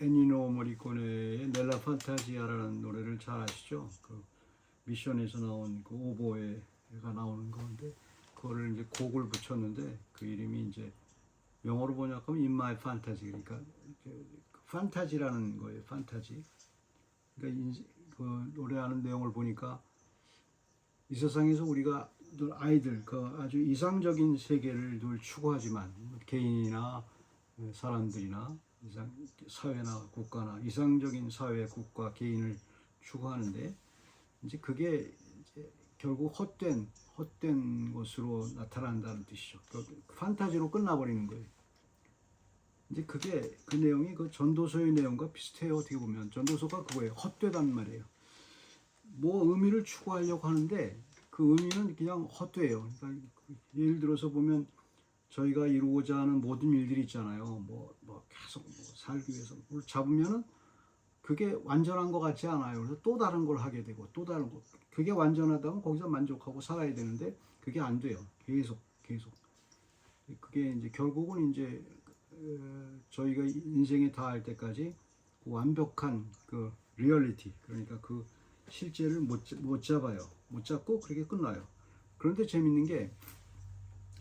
에니노 모리코네의 넬라 판타지아라는 노래를 잘 아시죠? 그 미션에서 나온 그 오보에가 나오는 건데 그거를 이제 곡을 붙였는데 그 이름이 이제 영어로 번역하면 In My Fantasy, 그러니까 판타지라는 거예요. 판타지. 그러니까 그 노래하는 내용을 보니까 이 세상에서 우리가 늘 아이들 그 아주 이상적인 세계를 늘 추구하지만 개인이나 사람들이나 사회나 국가나 이상적인 사회, 국가, 개인을 추구하는데 이제 그게 이제 결국 헛된 것으로 나타난다는 뜻이죠. 판타지로 끝나버리는 거예요. 이제 그게 그 내용이 그 전도서의 내용과 비슷해요. 어떻게 보면 전도서가 그거예요. 헛되단 말이에요. 뭐 의미를 추구하려고 하는데 그 의미는 그냥 헛되요. 그러니까 예를 들어서 보면 저희가 이루고자 하는 모든 일들이 있잖아요. 뭐 계속 살기 위해서 뭘 잡으면은 그게 완전한 것 같지 않아요. 그래서 또 다른 걸 하게 되고 또 다른 거. 그게 완전하다면 거기서 만족하고 살아야 되는데 그게 안 돼요. 계속. 그게 이제 결국은 이제 저희가 인생에 다할 때까지 완벽한 그 리얼리티, 그러니까 그 실제를 못 잡아요. 못 잡고 그렇게 끝나요. 그런데 재밌는 게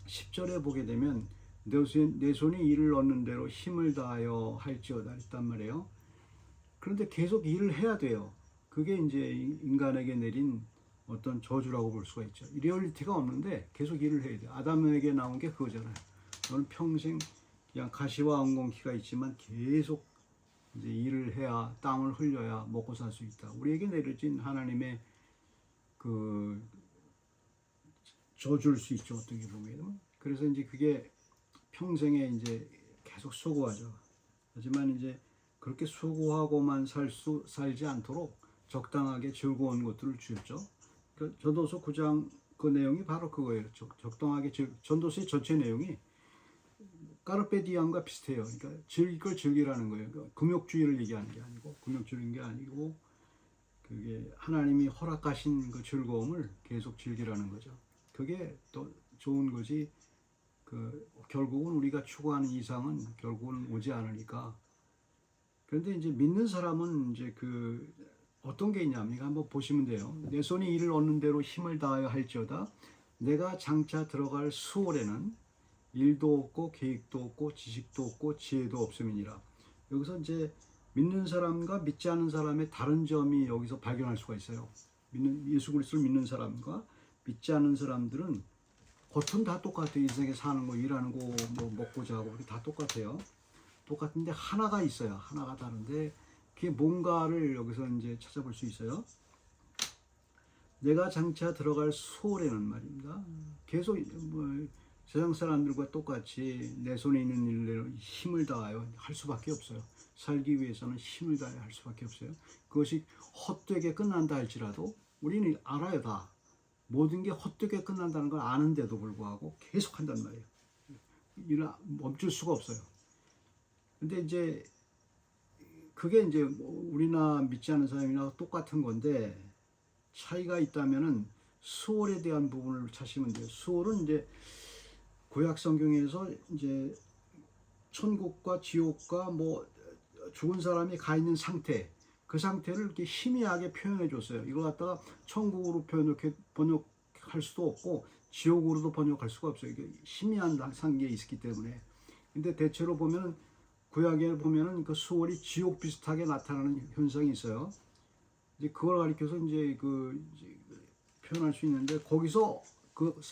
10절에 보게 되면 내 손이 이를 얻는 대로 힘을 다하여 할지어다 했단 말이에요. 그런데 계속 일을 해야 돼요. 그게 이제 인간에게 내린 어떤 저주라고 볼 수가 있죠. 리얼리티가 없는데 계속 일을 해야 돼요. 아담에게 나온 게 그거잖아요. 너는 평생 그냥 가시와 엉겅퀴가 있지만 계속 이제 일을 해야, 땀을 흘려야 먹고 살 수 있다. 우리에게 내려진 하나님의 그 저주일 수 있죠. 어떻게 보면. 그래서 이제 그게 평생에 이제 계속 수고하죠. 하지만 이제 그렇게 수고하고만 살지 않도록 적당하게 즐거운 것들을 주었죠. 그 전도서 9장 그 내용이 바로 그거예요. 적당하게 전도서의 전체 내용이 까르페디엠과 비슷해요. 그러니까 즐길 걸 즐기라는 거예요. 그러니까 금욕주의를 얘기하는 게 아니고, 금욕주의인 게 아니고, 그게 하나님이 허락하신 그 즐거움을 계속 즐기라는 거죠. 그게 또 좋은 거지. 결국은 우리가 추구하는 이상은 결국은 오지 않으니까. 그런데 이제 믿는 사람은 이제 어떤 게 있냐면, 한번 보시면 돼요. 내 손이 이를 얻는 대로 힘을 다하여 할지어다. 내가 장차 들어갈 수월에는 일도 없고 계획도 없고 지식도 없고 지혜도 없음이니라. 여기서 이제 믿는 사람과 믿지 않는 사람의 다른 점이 여기서 발견할 수가 있어요. 예수 그리스도를 믿는 사람과 믿지 않는 사람들은 겉은 다 똑같아요. 인생에 사는 거, 일하는 거, 뭐 먹고 자고 그게 다 똑같아요. 똑같은데 하나가 있어요. 하나가 다른데 그게 뭔가를 여기서 이제 찾아볼 수 있어요. 내가 장차 들어갈 수월에는 말입니다. 계속 세상 사람들과 똑같이 내 손에 있는 일로 힘을 다하여 할 수밖에 없어요. 살기 위해서는 힘을 다하여 할 수밖에 없어요. 그것이 헛되게 끝난다 할지라도 우리는 알아요. 다 모든 게 헛되게 끝난다는 걸 아는데도 불구하고 계속 한단 말이에요. 일을 멈출 수가 없어요. 근데 이제 그게 이제 우리나 믿지 않는 사람이나 똑같은 건데 차이가 있다면은 수월에 대한 부분을 찾으면 돼요. 수월은 이제 구약 성경에서 이제 천국과 지옥과 뭐 죽은 사람이 가 있는 상태, 그 상태를 이렇게 희미하게 표현해 줬어요. 이걸 갖다가 천국으로 번역할 수도 없고 지옥으로도 번역할 수가 없어요. 이게 희미한 상계에 있기 때문에. 근데 대체로 보면은 구약에 보면은 그 수월이 지옥 비슷하게 나타나는 현상이 있어요. 이제 그걸 가리켜서 이제 표현할 수 있는데 거기서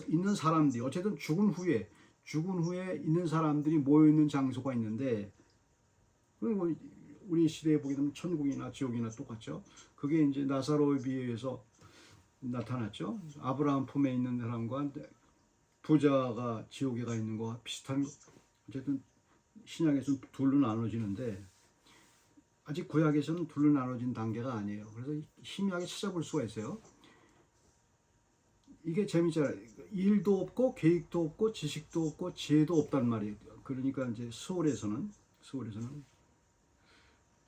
있는 사람들이 어쨌든 죽은 후에 있는 사람들이 모여 있는 장소가 있는데 그리고 우리 시대에 보게 되면 천국이나 지옥이나 똑같죠. 그게 이제 나사로에 비해서 나타났죠. 아브라함 품에 있는 사람과 부자가 지옥에 가 있는 거와 비슷한, 어쨌든 신약에서는 둘로 나눠지는데 아직 구약에서는 둘로 나눠진 단계가 아니에요. 그래서 희미하게 찾아볼 수가 있어요. 이게 재밌잖아요. 일도 없고 계획도 없고 지식도 없고 지혜도 없단 말이에요. 그러니까 이제 수월에서는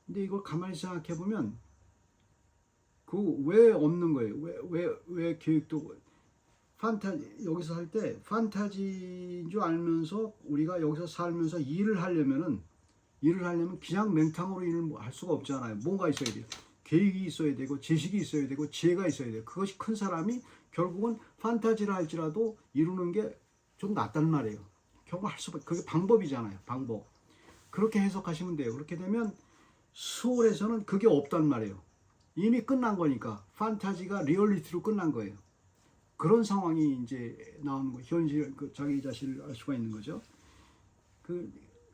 근데 이걸 가만히 생각해 보면 왜 없는 거예요? 왜 계획도 여기서 살 때 판타지인 줄 알면서 우리가 여기서 살면서 일을 하려면은 일을 하려면 그냥 맹탕으로 일을 할 수가 없잖아요. 뭔가 있어야 돼요. 계획이 있어야 되고 지식이 있어야 되고 지혜가 있어야 돼요. 그것이 큰 사람이 결국은 판타지를 할지라도 이루는 게 좀 낫단 말이에요. 결국 할 수밖에, 그게 방법이잖아요. 방법. 그렇게 해석하시면 돼요. 그렇게 되면 수월에서는 그게 없단 말이에요. 이미 끝난 거니까 판타지가 리얼리티로 끝난 거예요. 그런 상황이 이제 나오는 거, 현실, 자기 자신을 알 수가 있는 거죠.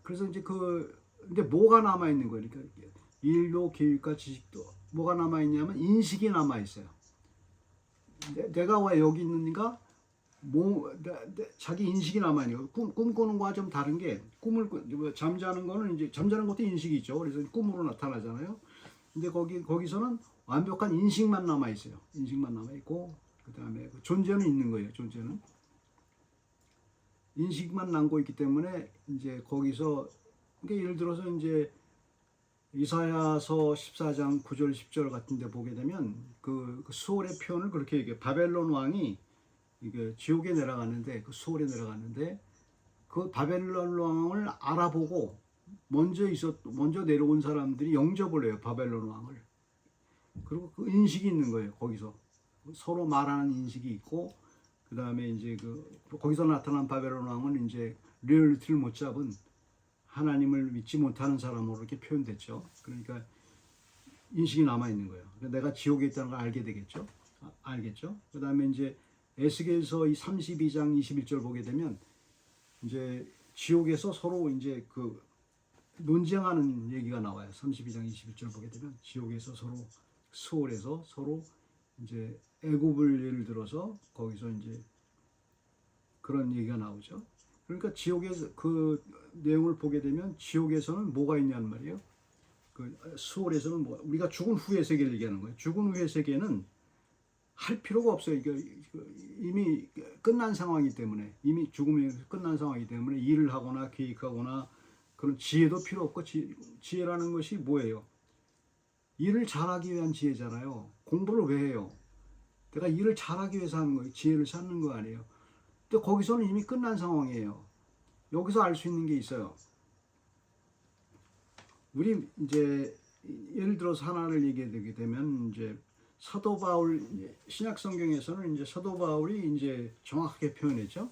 그래서 이제 근데 뭐가 남아 있는 거예요? 그러니까 일도, 계획과 지식도 뭐가 남아 있냐면 인식이 남아 있어요. 내가 왜 여기 있는가? 자기 인식이 남아 있는 거예요. 꿈꾸는 거와 좀 다른 게, 잠자는 거는 이제 잠자는 것도 인식이 있죠. 그래서 꿈으로 나타나잖아요. 근데 거기서는 완벽한 인식만 남아 있어요. 인식만 남아 있고, 그 다음에 존재는 있는 거예요. 존재는 인식만 남고 있기 때문에 이제 거기서, 그러니까 예를 들어서 이제 이사야서 14장 9절 10절 같은데 보게 되면 그 수월의 표현을 그렇게 얘기해요. 바벨론 왕이 이게 지옥에 내려갔는데, 그 수월에 내려갔는데, 그 바벨론 왕을 알아보고 먼저 내려온 사람들이 영접을 해요. 바벨론 왕을. 그리고 그 인식이 있는 거예요. 거기서 서로 말하는 인식이 있고, 그 다음에 이제 거기서 나타난 바벨론 왕은 이제 리얼리티를 못 잡은 하나님을 믿지 못하는 사람으로 이렇게 표현됐죠. 그러니까 인식이 남아 있는 거예요. 내가 지옥에 있다는 걸 알게 되겠죠. 알겠죠. 그 다음에 이제 에스겔서 이 32장 21절 보게 되면 이제 지옥에서 서로 이제 논쟁하는 얘기가 나와요. 32장 21절 보게 되면 지옥에서 서로, 수월에서 서로 이제 애굽을 예를 들어서 거기서 이제 그런 얘기가 나오죠. 그러니까 지옥에서 그 내용을 보게 되면 지옥에서는 뭐가 있냐는 말이에요. 수월에서는 우리가 죽은 후의 세계를 얘기하는 거예요. 죽은 후의 세계는 할 필요가 없어요. 이미 끝난 상황이기 때문에, 이미 죽음이 끝난 상황이기 때문에 일을 하거나 계획하거나 그런 지혜도 필요 없고, 지혜라는 것이 뭐예요? 일을 잘하기 위한 지혜잖아요. 공부를 왜 해요? 내가 일을 잘하기 위해서 하는 거예요. 지혜를 찾는 거 아니에요. 근데 거기서는 이미 끝난 상황이에요. 여기서 알 수 있는 게 있어요. 우리 이제 예를 들어서 하나를 얘기하게 되면 이제 사도 바울, 신약 성경에서는 이제 사도 바울이 이제 정확하게 표현했죠.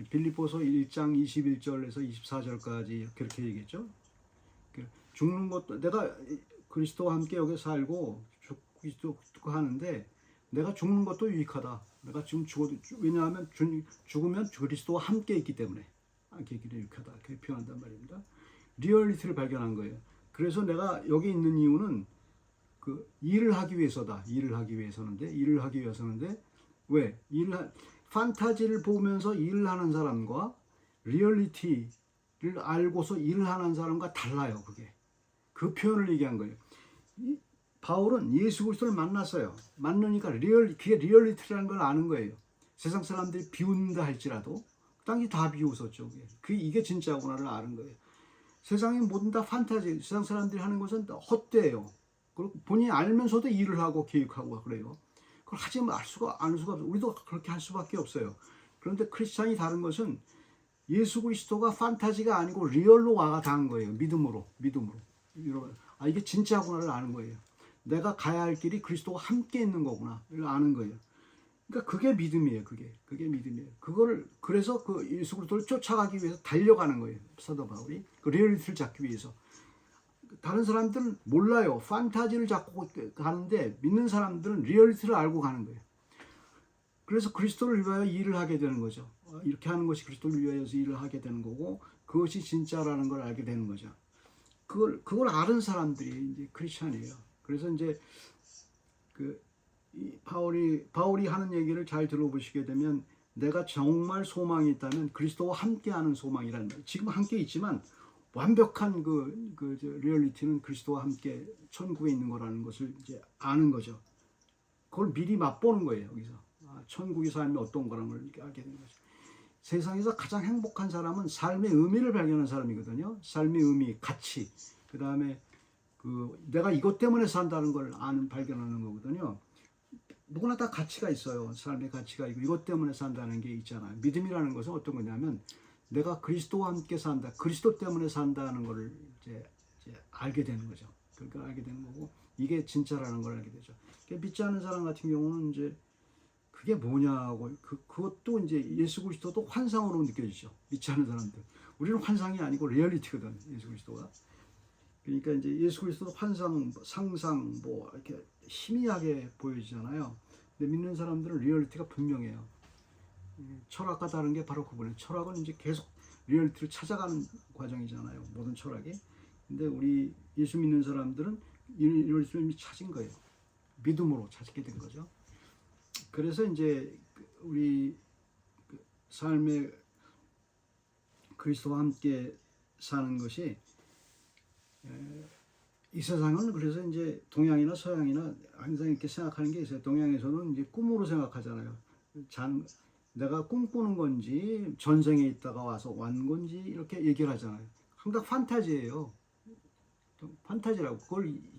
빌립보서 1장 21절에서 24절까지 그렇게 얘기했죠. 죽는 것도, 내가 그리스도와 함께 여기 살고 죽기도 하는데 내가 죽는 것도 유익하다. 내가 지금 죽어도, 왜냐하면 죽으면 그리스도와 함께 있기 때문에 유익하다. 그렇게 표현한단 말입니다. 리얼리티를 발견한 거예요. 그래서 내가 여기 있는 이유는 일을 하기 위해서다. 일을 하기 위해서는데 왜? 판타지를 보면서 일을 하는 사람과 리얼리티를 알고서 일을 하는 사람과 달라요. 그 표현을 얘기한 거예요. 바울은 예수 그리스도를 만났어요. 만나니까 그게 리얼리티라는 걸 아는 거예요. 세상 사람들이 비웃는다 할지라도 땅이 다 비웃었죠. 이게 진짜구나를 아는 거예요. 세상의 모든 다 판타지, 세상 사람들이 하는 것은 헛되예요. 그리고 본인이 알면서도 일을 하고 계획하고 그래요. 그걸 하지만 아는 수가 없어요. 우리도 그렇게 할 수밖에 없어요. 그런데 크리스찬이 다른 것은 예수 그리스도가 판타지가 아니고 리얼로 와가 닿은 거예요. 믿음으로. 이게 진짜구나를 아는 거예요. 내가 가야 할 길이 그리스도와 함께 있는 거구나 를 아는 거예요. 그러니까 그게 믿음이에요. 그게 믿음이에요. 그래서 예수 그리스도를 쫓아가기 위해서 달려가는 거예요. 사도 바울이 리얼리티를 잡기 위해서. 다른 사람들은 몰라요. 판타지를 잡고 가는데 믿는 사람들은 리얼리티를 알고 가는 거예요. 그래서 그리스도를 위하여 일을 하게 되는 거죠. 이렇게 하는 것이 그리스도를 위하여서 일을 하게 되는 거고, 그것이 진짜라는 걸 알게 되는 거죠. 그걸 아는 사람들이 이제 크리스찬이에요. 그래서 이제 바울이 하는 얘기를 잘 들어보시게 되면, 내가 정말 소망이 있다면 그리스도와 함께하는 소망이라는 거예요. 지금 함께 있지만 완벽한 리얼리티는 그리스도와 함께 천국에 있는 거라는 것을 이제 아는 거죠. 그걸 미리 맛보는 거예요. 여기서 천국의 삶이 어떤 거라는 걸 이렇게 알게 되는 거죠. 세상에서 가장 행복한 사람은 삶의 의미를 발견한 사람이거든요. 삶의 의미, 가치, 그 다음에 내가 이것 때문에 산다는 걸 발견하는 거거든요. 누구나 다 가치가 있어요. 삶의 가치가 있고 이것 때문에 산다는 게 있잖아요. 믿음이라는 것은 어떤 거냐면 내가 그리스도와 함께 산다, 그리스도 때문에 산다는 걸 이제 이제 알게 되는 거죠. 그러니까 알게 되는 거고 이게 진짜라는 걸 알게 되죠. 그러니까 믿지 않는 사람 같은 경우는 이제 그게 뭐냐고 그것도 이제 예수 그리스도도 환상으로 느껴지죠. 믿지 않는 사람들. 우리는 환상이 아니고 리얼리티거든. 예수 그리스도가. 그러니까 이제 예수 그리스도도 환상, 상상 뭐 이렇게 희미하게 보여지잖아요. 근데 믿는 사람들은 리얼리티가 분명해요. 철학과 다른 게 바로 그거예요. 철학은 이제 계속 리얼리티를 찾아가는 과정이잖아요. 모든 철학이. 근데 우리 예수 믿는 사람들은 리얼리티를 이미 찾은 거예요. 믿음으로 찾게 된 거죠. 그래서 이제 우리 삶의 그리스도와 함께 사는 것이 이 세상은 그래서 이제 동양이나 서양이나 항상 이렇게 생각하는 게 있어요. 동양에서는 이제 꿈으로 생각하잖아요. 내가 꿈꾸는 건지 전생에 있다가 와서 완 건지 이렇게 얘기를 하잖아요. 항상 판타지예요. 판타지라고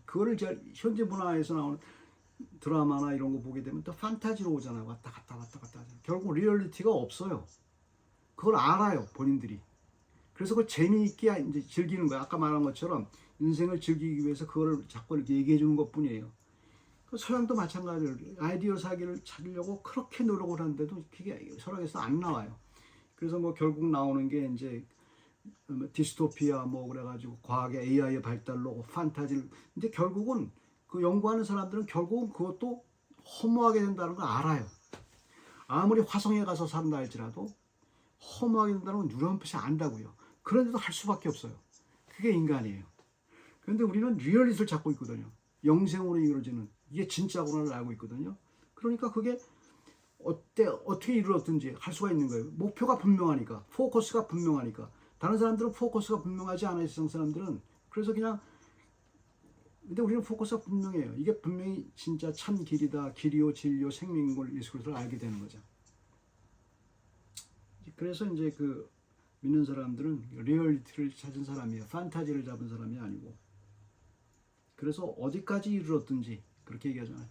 그거를 현재 문화에서 나오는 드라마나 이런 거 보게 되면 또 판타지로 오잖아요. 왔다 갔다 왔다 갔다. 결국 리얼리티가 없어요. 그걸 알아요, 본인들이. 그래서 그걸 재미있게 이제 즐기는 거야. 아까 말한 것처럼 인생을 즐기기 위해서 그거를 자꾸 이렇게 얘기해 주는 것 뿐이에요. 서양도 마찬가지로 아이디어 사기를 찾으려고 그렇게 노력을 하는데도 그게 서양에서 안 나와요. 그래서 뭐 결국 나오는 게 이제 디스토피아 뭐 그래가지고 과학의 AI의 발달로 판타지를 근데 결국은 그 연구하는 사람들은 결국은 그것도 허무하게 된다는 걸 알아요. 아무리 화성에 가서 산다 할지라도 허무하게 된다는 건 누렁빛이 안다고요. 그런데도 할 수밖에 없어요. 그게 인간이에요. 그런데 우리는 리얼리티를 찾고 있거든요. 영생으로 이루어지는 이게 진짜구나를 알고 있거든요. 그러니까 그게 어떻게 이루어졌든지 할 수가 있는 거예요. 목표가 분명하니까, 포커스가 분명하니까. 다른 사람들은 포커스가 분명하지 않아요. 세상 사람들은. 그래서 그냥 근데 우리는 포커스가 분명해요. 이게 분명히 진짜 참 길이다, 길이요, 진리요, 생명인 걸 예수 그리스도를 알게 되는 거죠. 그래서 이제 그 믿는 사람들은 리얼리티를 찾은 사람이에요. 판타지를 잡은 사람이 아니고. 그래서 어디까지 이르렀든지 그렇게 얘기하잖아요.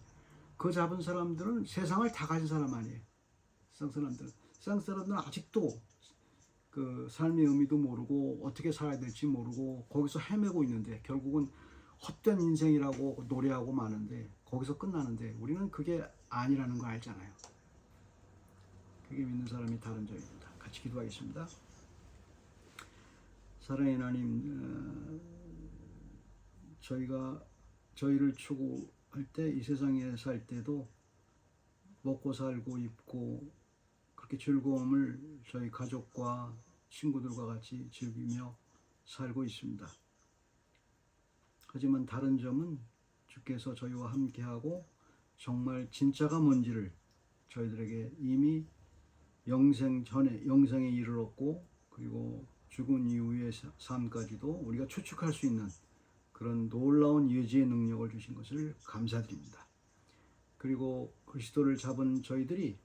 그 잡은 사람들은 세상을 다 가진 사람 아니에요. 세상 사람들은 아직도 그 삶의 의미도 모르고 어떻게 살아야 될지 모르고 거기서 헤매고 있는데 결국은 헛된 인생이라고 노래하고 마는데 거기서 끝나는데 우리는 그게 아니라는 거 알잖아요. 그게 믿는 사람이 다른 점입니다. 같이 기도하겠습니다. 사랑의 하나님, 저희를 추구할 때 이 세상에 살 때도 먹고 살고 입고 그렇게 즐거움을 저희 가족과 친구들과 같이 즐기며 살고 있습니다. 하지만 다른 점은 주께서 저희와 함께하고 정말 진짜가 뭔지를 저희들에게 이미 영생에 이르렀고 그리고 죽은 이후의 삶까지도 우리가 추측할 수 있는 그런 놀라운 예지의 능력을 주신 것을 감사드립니다. 그리고 그리스도를 잡은 저희들이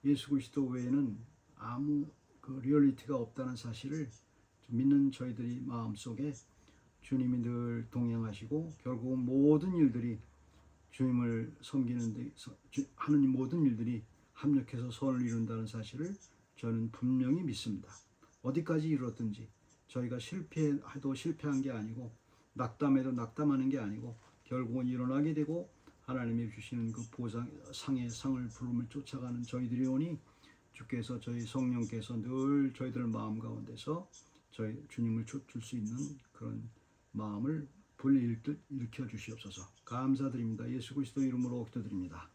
예수 그리스도 외에는 아무 그 리얼리티가 없다는 사실을 믿는 저희들이 마음속에 주님이 늘 동행하시고 결국은 모든 일들이 주님을 섬기는 데 하는 모든 일들이 합력해서 선을 이룬다는 사실을 저는 분명히 믿습니다. 어디까지 이뤘든지 저희가 실패해도 실패한 게 아니고 낙담해도 낙담하는 게 아니고 결국은 일어나게 되고 하나님이 주시는 그 상의 상을 부름을 쫓아가는 저희들이 오니 주께서 저희 성령께서 늘 저희들 마음 가운데서 저희 주님을 줄 수 있는 그런 마음을 불일으켜 주시옵소서. 감사드립니다. 예수 그리스도 이름으로 기도드립니다.